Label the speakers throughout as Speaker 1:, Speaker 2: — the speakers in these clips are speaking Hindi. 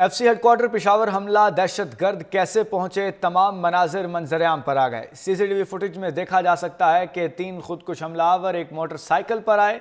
Speaker 1: एफसी हेडक्वार्टर पेशावर हमला, दहशतगर्द कैसे पहुंचे, तमाम मनाजिर मंजर-ए-आम पर आ गए। सीसीटीवी फुटेज में देखा जा सकता है कि 3 खुदकुश हमलावर एक मोटरसाइकिल पर आए।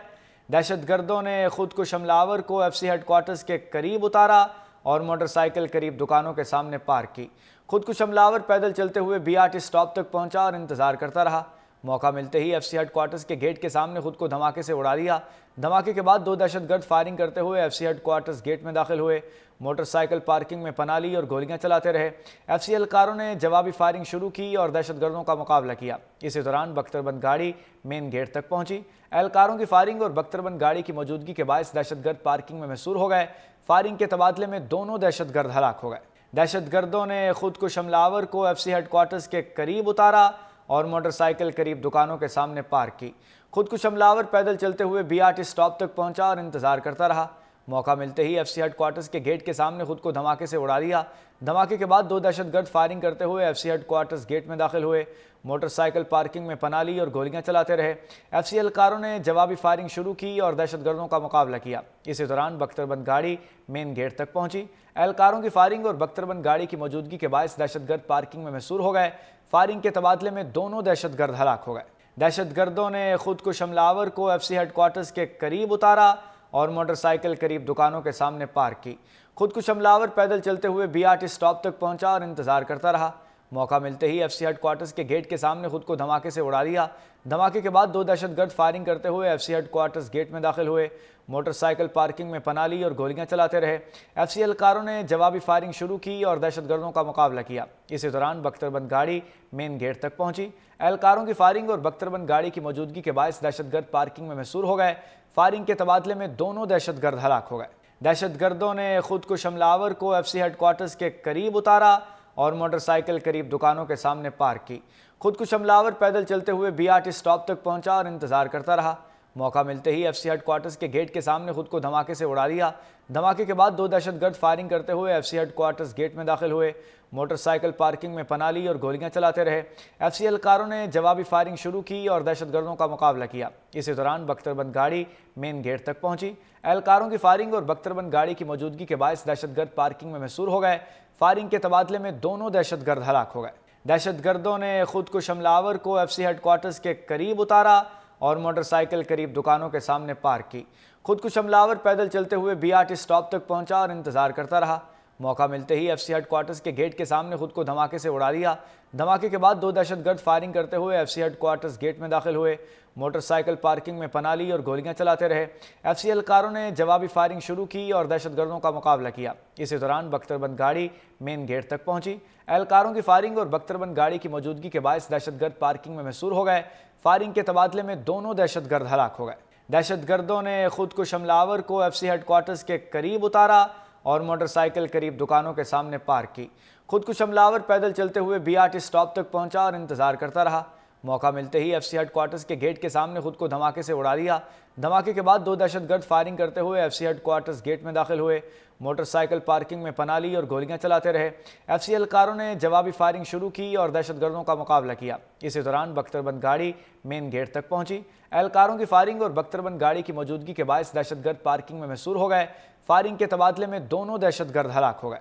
Speaker 1: दहशतगर्दों ने खुदकुश हमलावर को एफसी हेडक्वार्टर्स के करीब उतारा और मोटरसाइकिल करीब दुकानों के सामने पार्क की। खुदकुश हमलावर पैदल चलते हुए बीआरटी स्टॉप तक पहुंचा और इंतजार करता रहा। मौका मिलते ही एफसी हेडक्वार्टर्स के गेट के सामने खुद को धमाके से उड़ा दिया। धमाके के बाद 2 दहशतगर्द फायरिंग करते हुए एफसी हेडक्वार्टर्स गेट में दाखिल हुए, मोटरसाइकिल पार्किंग में पनाह ली और गोलियां चलाते रहे। एफसी एहलकारों ने जवाबी फायरिंग शुरू की और दहशतगर्दों का मुकाबला किया। इसी दौरान बख्तरबंद गाड़ी मेन गेट तक पहुंची। एहलकारों की फायरिंग और बख्तरबंद गाड़ी की मौजूदगी के बायस दहशतगर्द पार्किंग में महसूर हो गए। फायरिंग के तबादले में दोनों दहशतगर्द हलाक हो गए। दहशतगर्दों ने खुदकुश हमलावर को एफसी हेडक्वार्टर्स के करीब उतारा और मोटरसाइकिल करीब दुकानों के सामने पार्क की। खुदकुश हमलावर पैदल चलते हुए बीआरटी स्टॉप तक पहुंचा और इंतजार करता रहा। मौका मिलते ही एफसी हेडक्वार्टर्स के गेट के सामने खुद को धमाके से उड़ा दिया। धमाके के बाद 2 दहशतगर्द फायरिंग करते हुए एफसी हेडक्वार्टर्स गेट में दाखिल हुए, मोटरसाइकिल पार्किंग में पनाह ली और गोलियां चलाते रहे। एफसी एहलकारों ने जवाबी फायरिंग शुरू की और दहशतगर्दों का मुकाबला किया। इसी दौरान बख्तरबंद गाड़ी मेन गेट तक पहुंची। एहलकारों की फायरिंग और बख्तरबंद गाड़ी की मौजूदगी के बायस दहशतगर्द पार्किंग में महसूर हो गए। फायरिंग के तबादले में दोनों दहशतगर्द हलाक हो गए। दहशतगर्दों ने खुदकुश हमलावर को एफसी हेडक्वार्टर्स के करीब उतारा और मोटरसाइकिल करीब दुकानों के सामने पार्क की। खुदकुश हमलावर पैदल चलते हुए बीआरटी स्टॉप तक पहुंचा और इंतजार करता रहा। मौका मिलते ही एफसी हेडक्वार्टर्स के गेट के सामने खुद को धमाके से उड़ा दिया। धमाके के बाद 2 दहशतगर्द फायरिंग करते हुए एफसी हेडक्वार्टर्स गेट में दाखिल हुए, मोटरसाइकिल पार्किंग में पनाह ली और गोलियां चलाते रहे। एफसी एहलकारों ने जवाबी फायरिंग शुरू की और दहशतगर्दों का मुकाबला किया। इसी दौरान बख्तरबंद गाड़ी मेन गेट तक पहुंची। एहलकारों की फायरिंग और बख्तरबंद गाड़ी की मौजूदगी के बायस दहशतगर्द पार्किंग में महसूर हो गए। फायरिंग के तबादले में दोनों दहशतगर्द हलाक हो गए। दहशतगर्दों ने खुदकुश हमलावर को एफसी हेडक्वार्टर्स के करीब उतारा और मोटरसाइकिल करीब दुकानों के सामने पार्क की। खुदकुश हमलावर पैदल चलते हुए बीआरटी स्टॉप तक पहुंचा और इंतजार करता रहा। मौका मिलते ही एफसी हेडक्वार्टर्स के गेट के सामने खुद को धमाके से उड़ा दिया। धमाके के बाद 2 दहशतगर्द फायरिंग करते हुए एफसी हेडक्वार्टर्स गेट में दाखिल हुए, मोटरसाइकिल पार्किंग में पनाह ली और गोलियां चलाते रहे। एफसी एहलकारों ने जवाबी फायरिंग शुरू की और दहशतगर्दों का मुकाबला किया। इसी दौरान बख्तरबंद गाड़ी मेन गेट तक पहुंची। एहलकारों की फायरिंग और बख्तरबंद गाड़ी की मौजूदगी के बायस दहशतगर्द पार्किंग में महसूर हो गए। फायरिंग के तबादले में दोनों दहशतगर्द हलाक हो गए। दहशतगर्दों ने खुदकुश हमलावर को एफसी हेडक्वार्टर्स के करीब उतारा और मोटरसाइकिल करीब दुकानों के सामने पार्क की। खुदकुश हमलावर पैदल चलते हुए बीआरटी स्टॉप तक पहुंचा और इंतजार करता रहा। मौका मिलते ही एफसी हेडक्वार्टर्स के गेट के सामने खुद को धमाके से उड़ा दिया। धमाके के बाद 2 दहशतगर्द फायरिंग करते हुए एफसी हेडक्वार्टर्स गेट में दाखिल हुए, मोटरसाइकिल पार्किंग में पनाह ली और गोलियां चलाते रहे। एफसी एहलकारों ने जवाबी फायरिंग शुरू की और दहशतगर्दों का मुकाबला किया। इसी दौरान बख्तरबंद गाड़ी मेन गेट तक पहुंची। एहलकारों की फायरिंग और बख्तरबंद गाड़ी की मौजूदगी के बायस दहशतगर्द पार्किंग में महसूर हो गए। फायरिंग के तबादले में दोनों दहशतगर्द हलाक हो गए। दहशतगर्दों ने खुदकुश हमलावर को एफसी हेडक्वार्टर्स के करीब उतारा और मोटरसाइकिल करीब दुकानों के सामने पार्क की। खुदकुश हमलावर पैदल चलते हुए बीआरटी स्टॉप तक पहुंचा और इंतजार करता रहा। मौका मिलते ही एफसी हेडक्वार्टर्स के गेट के सामने खुद को धमाके से उड़ा दिया। धमाके के बाद 2 दहशतगर्द फायरिंग करते हुए एफसी हेडक्वार्टर्स गेट में दाखिल हुए, मोटरसाइकिल पार्किंग में पनाह ली और गोलियां चलाते रहे। एफसी एहलकारों ने जवाबी फायरिंग शुरू की और दहशतगर्दों का मुकाबला किया। इसी दौरान बख्तरबंद गाड़ी मेन गेट तक पहुंची। एहलकारों की फायरिंग और बख्तरबंद गाड़ी की मौजूदगी के बायस दहशतगर्द पार्किंग में महसूर हो गए। फायरिंग के तबादले में दोनों दहशतगर्द हलाक हो गए।